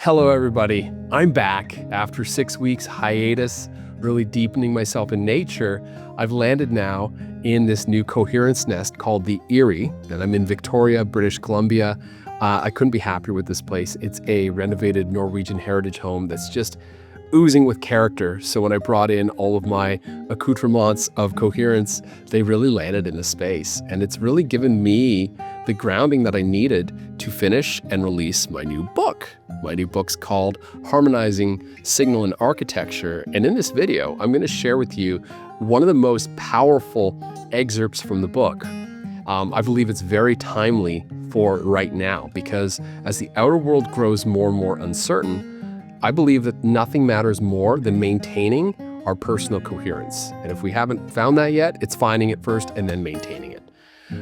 Hello, everybody. I'm back after 6 weeks hiatus, really deepening myself in nature. I've landed now in this new Coherence nest called the Eyrie, and I'm in Victoria, British Columbia. I couldn't be happier with this place. It's a renovated Norwegian heritage home that's just oozing with character. So when I brought in all of my accoutrements of Coherence, they really landed in a space. And it's really given me the grounding that I needed to finish and release my new book. My new book's called Harmonizing Signal Architecture. And in this video, I'm going to share with you one of the most powerful excerpts from the book. I believe it's very timely for right now because as the outer world grows more and more uncertain, I believe that nothing matters more than maintaining our personal coherence. And if we haven't found that yet, it's finding it first and then maintaining it.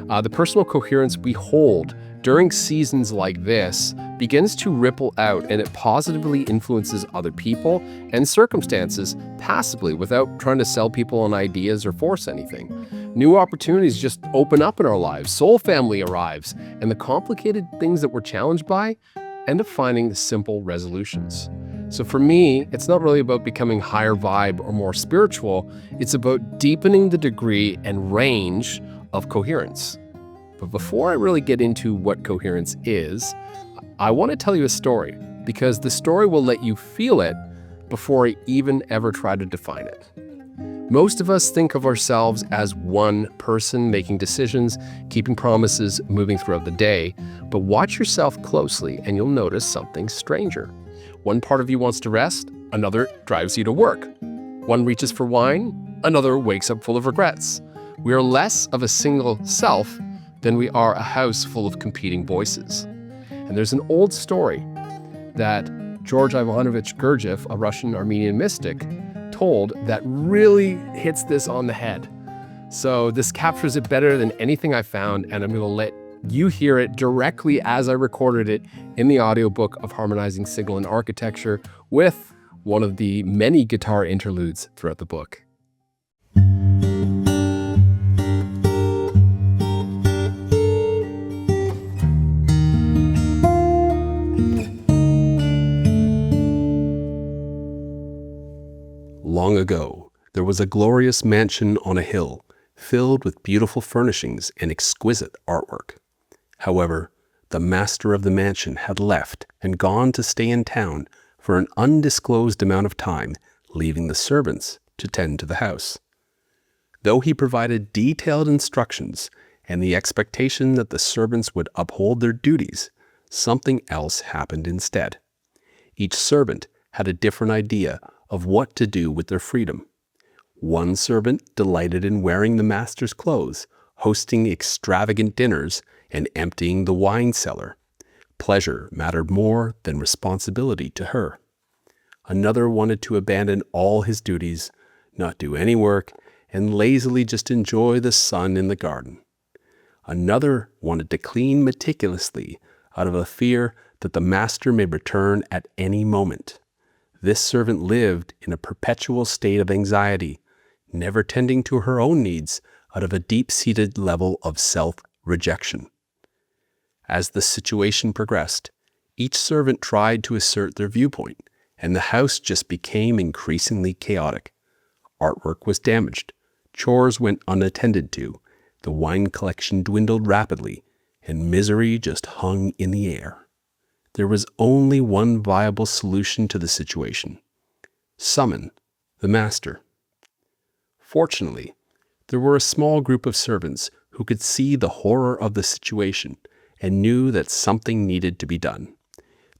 The personal coherence we hold during seasons like this begins to ripple out, and it positively influences other people and circumstances passively without trying to sell people on ideas or force anything. New opportunities just open up in our lives. Soul family arrives, and the complicated things that we're challenged by end up finding simple resolutions. So for me, it's not really about becoming higher vibe or more spiritual. It's about deepening the degree and range of coherence. But before I really get into what coherence is, I want to tell you a story because the story will let you feel it before I even ever try to define it. Most of us think of ourselves as one person making decisions, keeping promises, moving throughout the day. But watch yourself closely and you'll notice something stranger. One part of you wants to rest, another drives you to work. One reaches for wine, another wakes up full of regrets. We are less of a single self than we are a house full of competing voices. And there's an old story that George Ivanovich Gurdjieff, a Russian Armenian mystic, told that really hits this on the head. So this captures it better than anything I found, and I'm going to let you hear it directly as I recorded it in the audiobook of Harmonizing Signal Architecture with one of the many guitar interludes throughout the book. Long ago, there was a glorious mansion on a hill, filled with beautiful furnishings and exquisite artwork. However, the master of the mansion had left and gone to stay in town for an undisclosed amount of time, leaving the servants to tend to the house. Though he provided detailed instructions and the expectation that the servants would uphold their duties, something else happened instead. Each servant had a different idea of what to do with their freedom. One servant delighted in wearing the master's clothes, hosting extravagant dinners, and emptying the wine cellar. Pleasure mattered more than responsibility to her. Another wanted to abandon all his duties, not do any work, and lazily just enjoy the sun in the garden. Another wanted to clean meticulously out of a fear that the master may return at any moment. This servant lived in a perpetual state of anxiety, never tending to her own needs out of a deep-seated level of self-rejection. As the situation progressed, each servant tried to assert their viewpoint, and the house just became increasingly chaotic. Artwork was damaged, chores went unattended to, the wine collection dwindled rapidly, and misery just hung in the air. There was only one viable solution to the situation: summon the master. Fortunately, there were a small group of servants who could see the horror of the situation and knew that something needed to be done.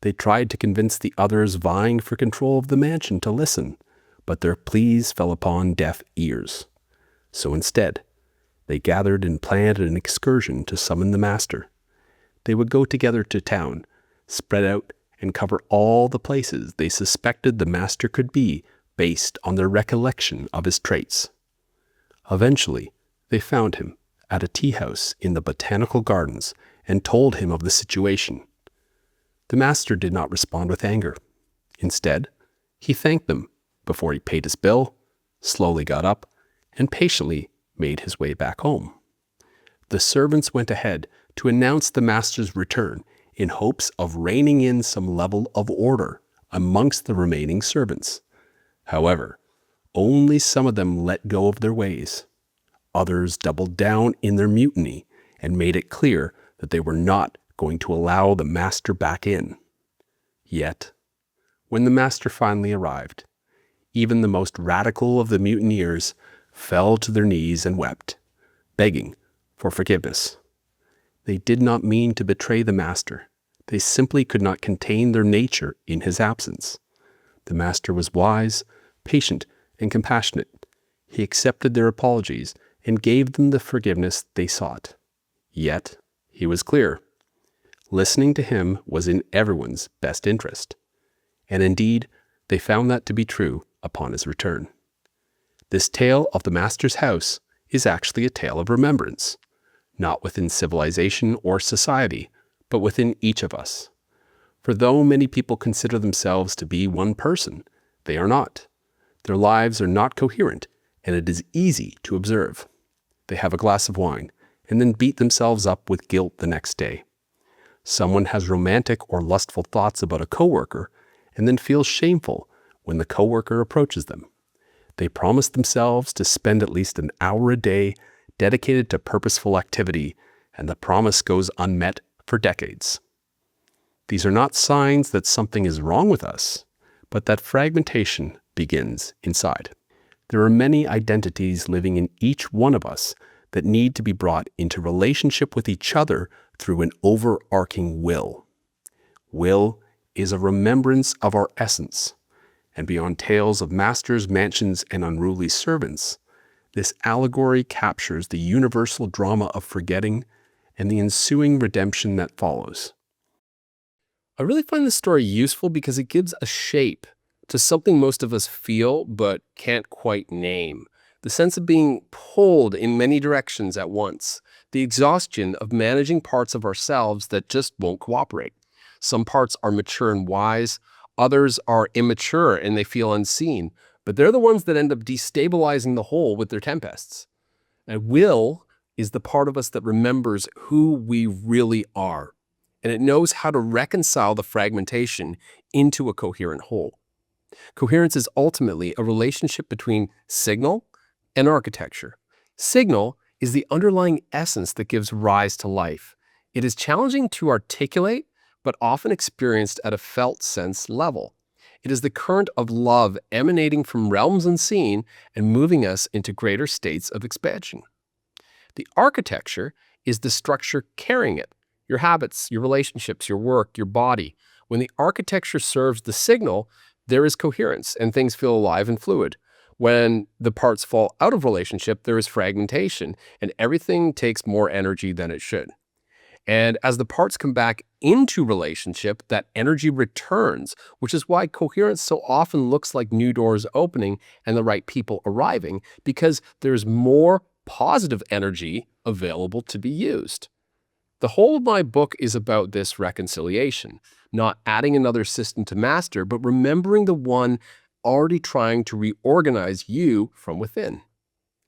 They tried to convince the others vying for control of the mansion to listen, but their pleas fell upon deaf ears. So instead, they gathered and planned an excursion to summon the master. They would go together to town, spread out and cover all the places they suspected the master could be based on their recollection of his traits. Eventually, they found him at a tea house in the botanical gardens and told him of the situation. The master did not respond with anger. Instead, he thanked them before he paid his bill, slowly got up, and patiently made his way back home. The servants went ahead to announce the master's return in hopes of reining in some level of order amongst the remaining servants. However, only some of them let go of their ways. Others doubled down in their mutiny and made it clear that they were not going to allow the master back in. Yet, when the master finally arrived, even the most radical of the mutineers fell to their knees and wept, begging for forgiveness. They did not mean to betray the master. They simply could not contain their nature in his absence. The master was wise, patient, and compassionate. He accepted their apologies and gave them the forgiveness they sought. Yet, he was clear. Listening to him was in everyone's best interest. And indeed, they found that to be true upon his return. This tale of the master's house is actually a tale of remembrance, not within civilization or society, but within each of us. For though many people consider themselves to be one person, they are not. Their lives are not coherent, and it is easy to observe. They have a glass of wine and then beat themselves up with guilt the next day. Someone has romantic or lustful thoughts about a coworker and then feels shameful when the coworker approaches them. They promise themselves to spend at least an hour a day dedicated to purposeful activity, and the promise goes unmet for decades. These are not signs that something is wrong with us, but that fragmentation begins inside. There are many identities living in each one of us that need to be brought into relationship with each other through an overarching will. Will is a remembrance of our essence, and beyond tales of masters, mansions, and unruly servants, this allegory captures the universal drama of forgetting and the ensuing redemption that follows. I really find this story useful because it gives a shape to something most of us feel but can't quite name. The sense of being pulled in many directions at once. The exhaustion of managing parts of ourselves that just won't cooperate. Some parts are mature and wise, others are immature and they feel unseen, but they're the ones that end up destabilizing the whole with their tempests. And will is the part of us that remembers who we really are, and it knows how to reconcile the fragmentation into a coherent whole. Coherence is ultimately a relationship between signal and architecture. Signal is the underlying essence that gives rise to life. It is challenging to articulate, but often experienced at a felt sense level. It is the current of love emanating from realms unseen and moving us into greater states of expansion. The architecture is the structure carrying it. Your habits, your relationships, your work, your body. When the architecture serves the signal, there is coherence and things feel alive and fluid. When the parts fall out of relationship, there is fragmentation and everything takes more energy than it should. And as the parts come back into relationship, that energy returns, which is why coherence so often looks like new doors opening and the right people arriving, because there's more positive energy available to be used. The whole of my book is about this reconciliation, not adding another system to master, but remembering the one already trying to reorganize you from within.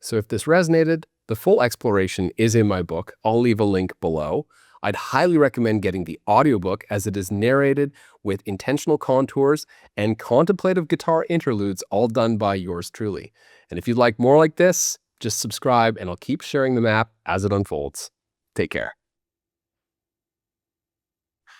So if this resonated, the full exploration is in my book. I'll leave a link below. I'd highly recommend getting the audiobook as it is narrated with intentional contours and contemplative guitar interludes all done by yours truly. And if you'd like more like this, just subscribe and I'll keep sharing the map as it unfolds. Take care.